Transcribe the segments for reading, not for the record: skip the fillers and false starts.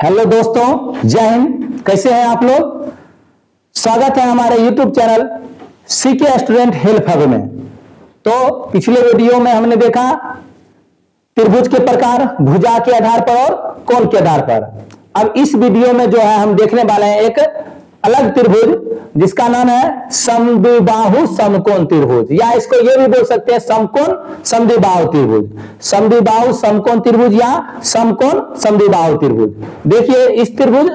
Hello दोस्तों, जय हिंद। कैसे हैं आप लोग? स्वागत है हमारे YouTube channel CK student help hub में। तो पिछले वीडियो में हमने देखा त्रिभुज के प्रकार, भुजा के आधार पर और कोण के आधार पर। अब इस वीडियो में जो है हम देखने वाले हैं एक अलग त्रिभुज जिसका नाम है समद्विबाहु समकोण त्रिभुज, या इसको ये भी बोल सकते हैं समकोण समद्विबाहु त्रिभुज, समद्विबाहु समकोण त्रिभुज या समकोण समद्विबाहु त्रिभुज। देखिए, इस त्रिभुज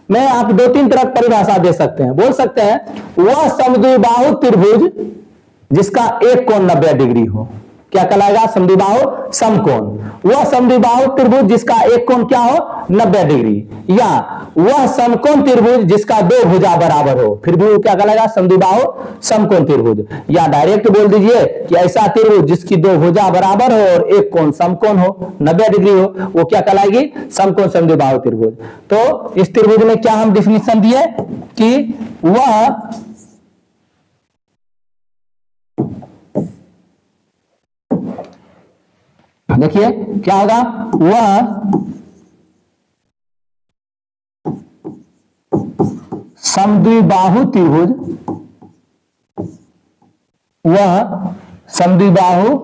में आप दो तीन तरह की परिभाषा दे सकते हैं। बोल सकते हैं वह समद्विबाहु त्रिभुज जिसका एक कोण 90 डिग्री हो, क्या कहलाएगा? समद्विबाहु समकोण। वह समद्विबाहु त्रिभुज जिसका एक कोण क्या हो? 90 डिग्री। या वह समकोण त्रिभुज जिसका दो भुजा बराबर हो, फिर भी वो क्या कहलाएगा? समद्विबाहु समकोण त्रिभुज। या डायरेक्ट बोल दीजिए कि ऐसा त्रिभुज जिसकी दो भुजा बराबर हो और एक कोण समकोण हो, 90 डिग्री हो, वो क्या कहलाएगी? समकोण समद्विबाहु त्रिभुज। तो इस त्रिभुज में क्या हम डिफिनेशन दिए कि वह देखिए क्या होगा, वह समद्विबाहु त्रिभुज, वह समद्विबाहु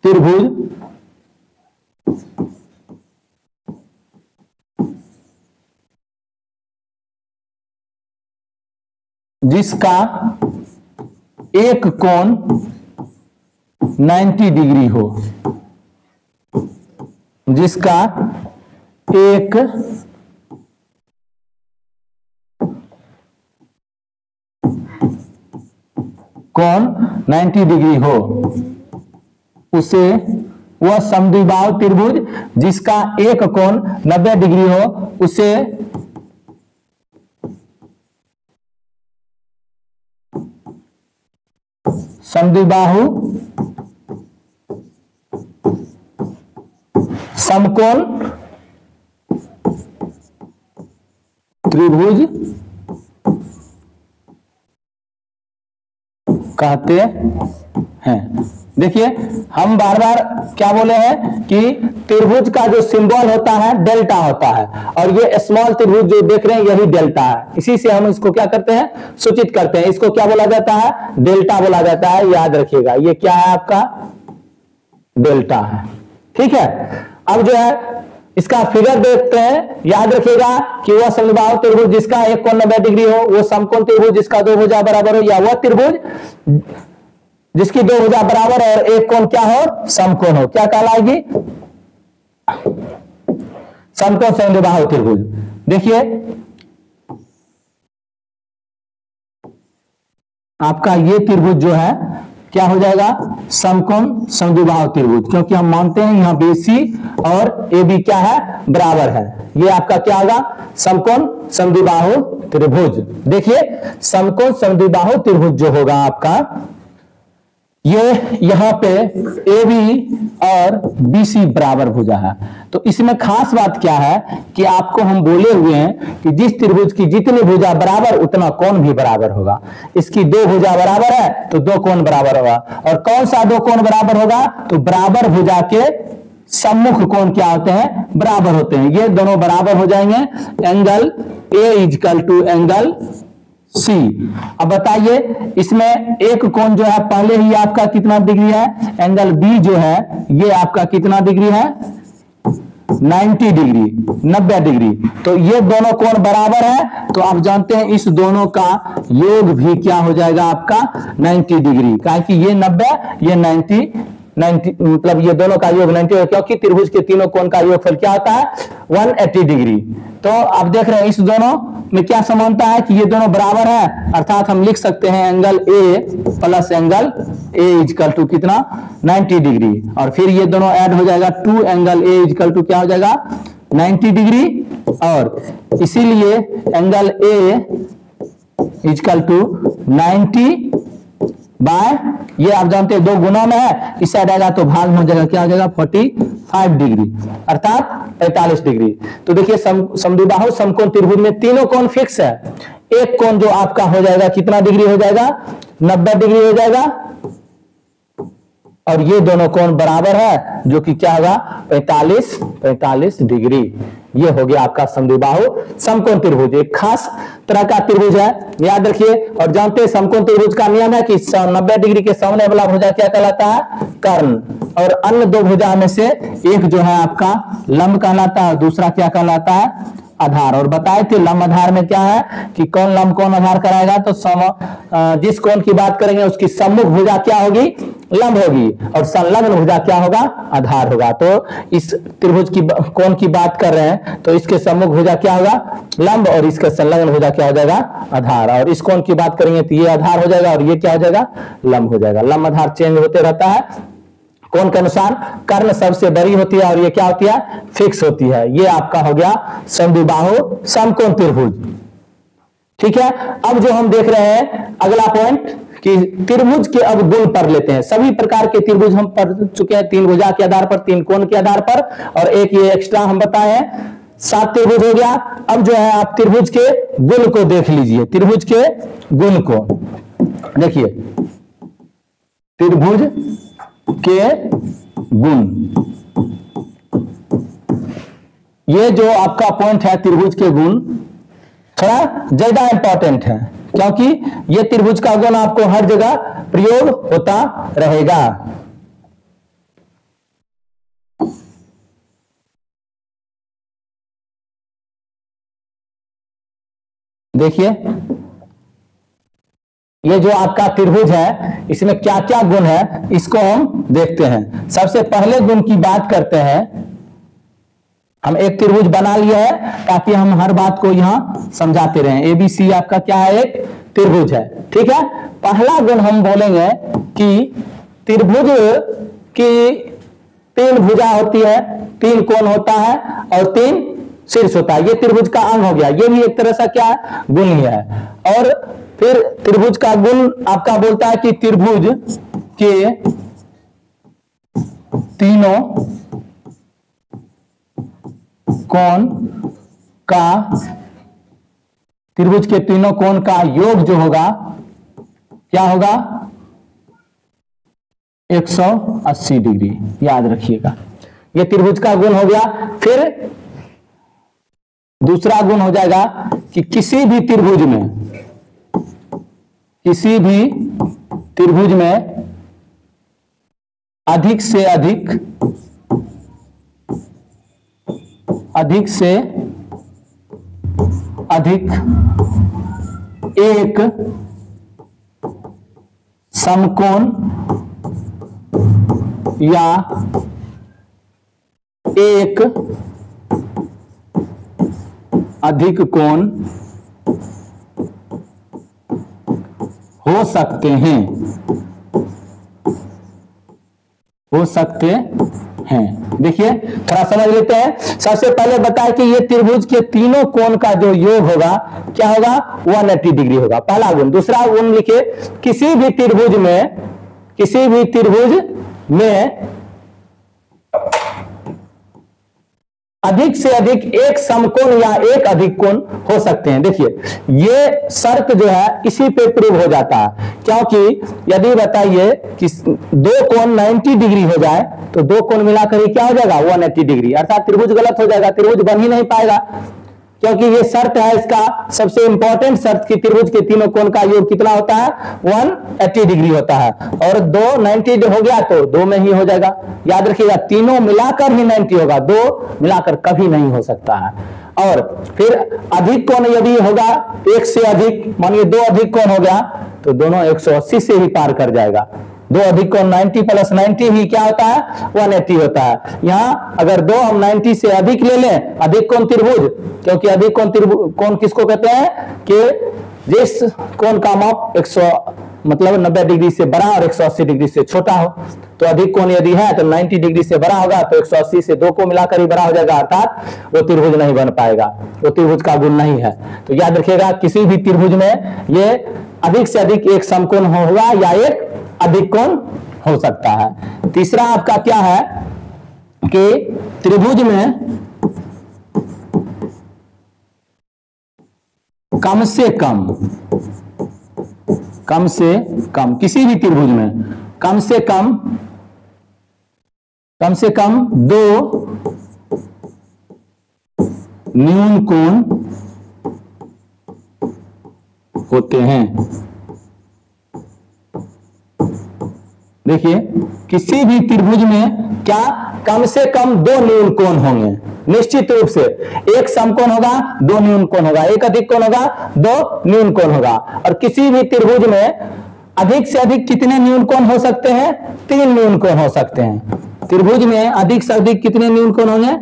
त्रिभुज जिसका एक कोण 90 डिग्री हो, जिसका एक कोण 90 डिग्री हो, उसे वह समद्विबाहु त्रिभुज जिसका एक कोण 90 डिग्री हो, उसे समद्विबाहु समकोण त्रिभुज कहते हैं। देखिए, हम बार बार क्या बोले हैं कि त्रिभुज का जो सिंबल होता है डेल्टा होता है, और ये स्मॉल त्रिभुज जो देख रहे हैं यही डेल्टा है। इसी से हम इसको क्या करते हैं? सूचित करते हैं। इसको क्या बोला जाता है? डेल्टा बोला जाता है। याद रखिएगा, ये क्या है? आपका डेल्टा है। ठीक है। अब जो है इसका फिगर देखते हैं। याद रखिएगा कि वह समद्विबाहु त्रिभुज जिसका एक कोण 90 डिग्री हो, वो समकोण त्रिभुज जिसका दो भुजा बराबर हो, या वह त्रिभुज जिसकी दो भुजा बराबर और एक कोण क्या हो? समकोण हो, क्या कहलाएगी? समकोण समद्विबाहु त्रिभुज। देखिए, आपका ये त्रिभुज जो है क्या हो जाएगा? समकोण समद्विबाहु त्रिभुज, क्योंकि हम मानते हैं यहां BC और AB क्या है? बराबर है। ये आपका क्या होगा? समकोण समद्विबाहु त्रिभुज। देखिए, समकोण समद्विबाहु त्रिभुज जो होगा आपका, ये यहां पे AB और BC बराबर भुजा है। तो इसमें खास बात क्या है कि आपको हम बोले हुए हैं कि जिस त्रिभुज की जितनी भुजा बराबर उतना कोण भी बराबर होगा। इसकी दो भुजा बराबर है तो दो कोण बराबर होगा। और कौन सा दो कोण बराबर होगा? तो बराबर भुजा के सम्मुख कोण क्या होते हैं? बराबर होते हैं। ये दोनों बराबर हो जाएंगे। Angle A equal to angle C। अब बताइए, इसमें एक कोण जो है पहले ही आपका कितना डिग्री है? एंगल B जो है ये आपका कितना डिग्री है? 90 डिग्री, 90 डिग्री। तो ये दोनों कोण बराबर है, तो आप जानते हैं इस दोनों का योग भी क्या हो जाएगा? आपका 90 डिग्री। काहे कि ये 90, ये 90 मतलब ये दोनों का योग 90 है, क्योंकि त्रिभुज के तीनों कोण का योगफल क्या होता है? 180 डिग्री। तो आप देख रहे हैं इस दोनों में क्या समानता है कि ये दोनों बराबर है, अर्थात हम लिख सकते हैं angle A plus angle A equal to कितना? 90 डिग्री। और फिर ये दोनों ऐड हो जाएगा, 2 एंगल A इक्वल टू क्या हो जाएगा? 90 डिग्री। और इसीलिए angle A equal to 90 by, ये आप जानते हैं दो गुना में है, इस साइड आएगा तो भाग में हो जाएगा, क्या हो जाएगा? 45 डिग्री, अर्थात 45 डिग्री। तो देखिए, समद्विबाहु समकोण त्रिभुज में तीनों कोण फिक्स है। एक कोण जो आपका हो जाएगा कितना डिग्री हो जाएगा? 90 डिग्री हो जाएगा। और ये दोनों कोण बराबर है, जो कि क्या होगा? 45 डिग्री। ये हो गया आपका समद्विबाहु समकोण त्रिभुज। एक खास तरह का त्रिभुज है, याद रखिए। और जानते हैं समकोण त्रिभुज का नियम है कि 90 डिग्री के सामने वाला भुजा क्या कहलाता है? कर्ण। और अन्य दो भुजा में से एक जो है आपका लंब कहलाता है, दूसरा क्या कहलाता है? आधार। और बताए थे लंब आधार में क्या है कि कौन लंब कौन आधार कराएगा, तो जिस कोण की बात करेंगे उसकी सम्मुख भुजा क्या होगी? लंब होगी, और संलग्न भुजा क्या होगा? आधार होगा। तो इस त्रिभुज की कोण की बात कर रहे हैं तो इसके सम्मुख भुजा क्या होगा? लंब, और इसका संलग्न भुजा क्या हो जाएगा? आधार। और इस कोण की बात करेंगे तो ये आधार हो जाएगा और ये क्या हो जाएगा? लंब हो जाएगा। लंब आधार चेंज होते रहता है कोण के अनुसार। कर्ण सबसे बड़ी होती है और ये क्या होती है? फिक्स होती है। ये आपका हो गया समद्विबाहु समकोण त्रिभुज। ठीक है। अब जो हम देख रहे हैं अगला पॉइंट कि त्रिभुज के अब गुण पढ़ लेते हैं। सभी प्रकार के त्रिभुज हम पढ़ चुके हैं, 3 भुजा के आधार पर, 3 कोण के आधार पर, और एक ये एक्स्ट्रा हम बताए हैं। 7 त्रिभुज हो गया। अब जो है आप त्रिभुज के गुण को देख लीजिए। त्रिभुज के गुण को देखिए, त्रिभुज के गुण, ये जो आपका पॉइंट है त्रिभुज के गुण, थोड़ा ज्यादा इंपॉर्टेंट है क्योंकि ये त्रिभुज का गुण आपको हर जगह प्रयोग होता रहेगा। देखिए ये जो आपका त्रिभुज है इसमें क्या क्या गुण है इसको हम देखते हैं। सबसे पहले गुण की बात करते हैं। हम एक त्रिभुज बना लिया है ताकि हम हर बात को यहां समझाते रहें। ABC आपका क्या है? एक त्रिभुज है। ठीक है। पहला गुण हम बोलेंगे कि त्रिभुज की 3 भुजा होती है, 3 कोण होता है और 3 शीर्ष होता है। ये त्रिभुज का अंग हो गया। ये भी एक तरह से क्या है? गुण ही है। और फिर त्रिभुज का गुण आपका बोलता है कि त्रिभुज के तीनों कोण का, त्रिभुज के तीनों कोण का योग जो होगा क्या होगा? 180 डिग्री। याद रखिएगा, ये त्रिभुज का गुण हो गया। फिर दूसरा गुण हो जाएगा कि किसी भी त्रिभुज में अधिक से अधिक एक समकोण या एक अधिक कोण हो सकते हैं, देखिए थोड़ा समझ लेते हैं। सबसे पहले बताया कि ये त्रिभुज के तीनों कोण का जो योग होगा क्या होगा? 180 डिग्री होगा, पहला गुण। दूसरा गुण लिखे, किसी भी त्रिभुज में अधिक से अधिक एक समकोण या एक अधिक कोण हो सकते हैं। देखिए ये शर्त जो है इसी पे प्रूव हो जाता है, क्योंकि यदि बताइए कि 2 कोण 90 डिग्री हो जाए तो 2 कोण मिलाकर ही क्या हो जाएगा? 180 डिग्री। अर्थात त्रिभुज गलत हो जाएगा, त्रिभुज बन ही नहीं पाएगा, क्योंकि ये शर्त है इसका सबसे इंपॉर्टेंट शर्त कि त्रिभुज के तीनों कोण का योग कितना होता है? 180 डिग्री होता है। और 2 90 हो गया तो 2 में ही हो जाएगा। याद रखिएगा, तीनों मिलाकर ही 90 होगा, 2 मिलाकर कभी नहीं हो सकता है। और फिर अधिक कोण यदि होगा, एक से अधिक, मानिए 2 अधिक कोण हो गया तो दोनों 180 से ही पार कर जाएगा। 2 अधिक कोण 90 प्लस 90 ही क्या होता है? 180 होता है। यहां अगर 2 हम 90 से अधिक ले लें, अधिक कोण त्रिभुज, क्योंकि अधिक कोण किसको कहते हैं कि जिस कोण का माप 90 डिग्री से बड़ा और 180 डिग्री से छोटा हो। तो अधिक कोण यदि है तो 90 डिग्री से बड़ा होगा तो 180 से 2 को मिलाकर ही बड़ा हो जाएगा, अर्थात वो त्रिभुज नहीं बन पाएगा, वो त्रिभुज का गुण नहीं है। तो याद रखिएगा, किसी भी त्रिभुज में ये अधिक से अधिक एक समकोण होगा या एक अधिक कोण हो सकता है। तीसरा आपका क्या है कि त्रिभुज में कम से कम किसी भी त्रिभुज में कम से कम 2 न्यून कोण होते हैं। देखिए किसी भी त्रिभुज में क्या कम से कम दो न्यून कोण होंगे, निश्चित रूप से। एक समकोण होगा, दो न्यून कोण होगा, एक अधिक कोण होगा, दो न्यून कोण होगा। और किसी भी त्रिभुज में अधिक से अधिक कितने न्यून कोण हो सकते हैं? तीन न्यून कोण हो सकते हैं। त्रिभुज में अधिक से अधिक कितने न्यून कोण होंगे?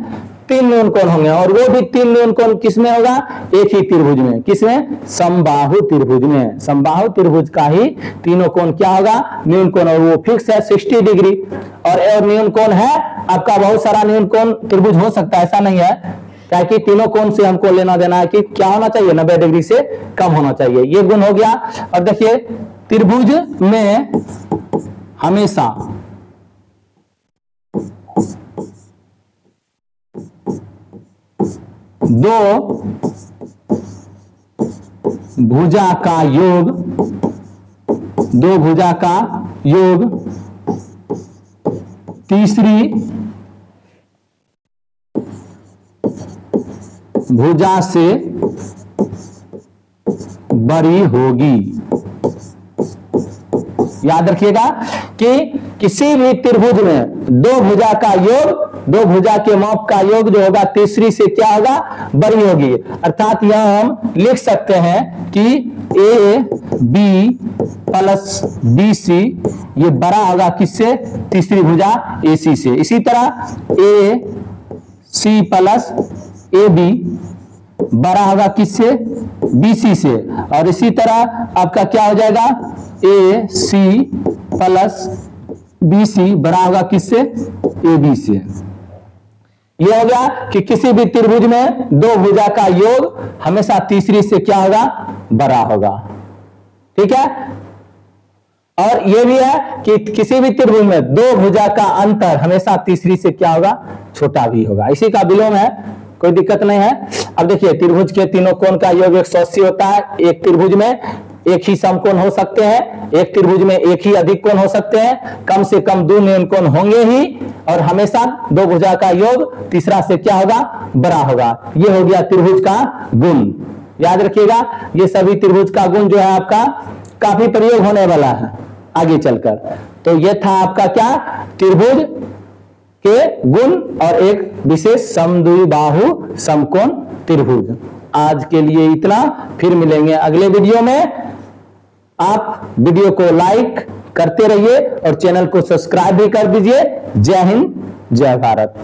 तीन न्यून कोण होंगे। और वो भी तीन न्यून कोण किसमें होगा? एक ही त्रिभुज में। किसमें? समबाहु त्रिभुज में। समबाहु त्रिभुज का ही तीनों कोण क्या होगा? न्यून कोण। और वो फिक्स है 60 डिग्री। और न्यून कोण है आपका, बहुत सारा न्यून कोण त्रिभुज हो सकता है, ऐसा नहीं है। क्या कि तीनों कोण से हमको लेना देना है कि क्या होना चाहिए? 90 डिग्री से कम होना चाहिए। ये गुण हो गया। और देखिए त्रिभुज में हमेशा दो भुजा का योग, दो भुजा का योग तीसरी भुजा से बड़ी होगी। याद रखिएगा कि किसी भी त्रिभुज में दो भुजा का योग, दो भुजा के माप का योग जो होगा तीसरी से क्या होगा? बड़ी होगी। अर्थात यह हम लिख सकते हैं कि A B plus B C ये बड़ा होगा किससे? तीसरी भुजा ए सी से। इसी तरह ए सी प्लस ए बी बड़ा होगा किससे? बी सी से। और इसी तरह आपका क्या हो जाएगा? ए सी प्लस बी सी बड़ा होगा किससे? ए बी से। यह हो गया कि किसी भी त्रिभुज में दो भुजा का योग हमेशा तीसरी से क्या होगा? बड़ा होगा। ठीक है। और यह भी है कि किसी भी त्रिभुज में दो भुजा का अंतर हमेशा तीसरी से क्या होगा? छोटा भी होगा। इसी का विलोम है, कोई दिक्कत नहीं है। अब देखिए त्रिभुज के तीनों कोण का योग 180 होता है। एक त्रिभुज में एक ही समकोण हो सकते हैं, एक त्रिभुज में एक ही अधिक कोण हो सकते हैं, कम से कम दो न्यून कोण होंगे ही। और हमेशा दो भुजा का योग तीसरा से क्या होगा? बड़ा होगा। ये हो गया त्रिभुज का गुण। याद रखिएगा ये सभी त्रिभुज का गुण जो है आपका काफी प्रयोग होने वाला है आगे चलकर। तो ये था आपका क्या? त्रिभुज के गुण और एक विशेष समद्विबाहु समकोण त्रिभुज। आज के लिए इतना, फिर मिलेंगे अगले वीडियो में। आप वीडियो को लाइक करते रहिए और चैनल को सब्सक्राइब भी कर दीजिए। जय हिंद, जय भारत।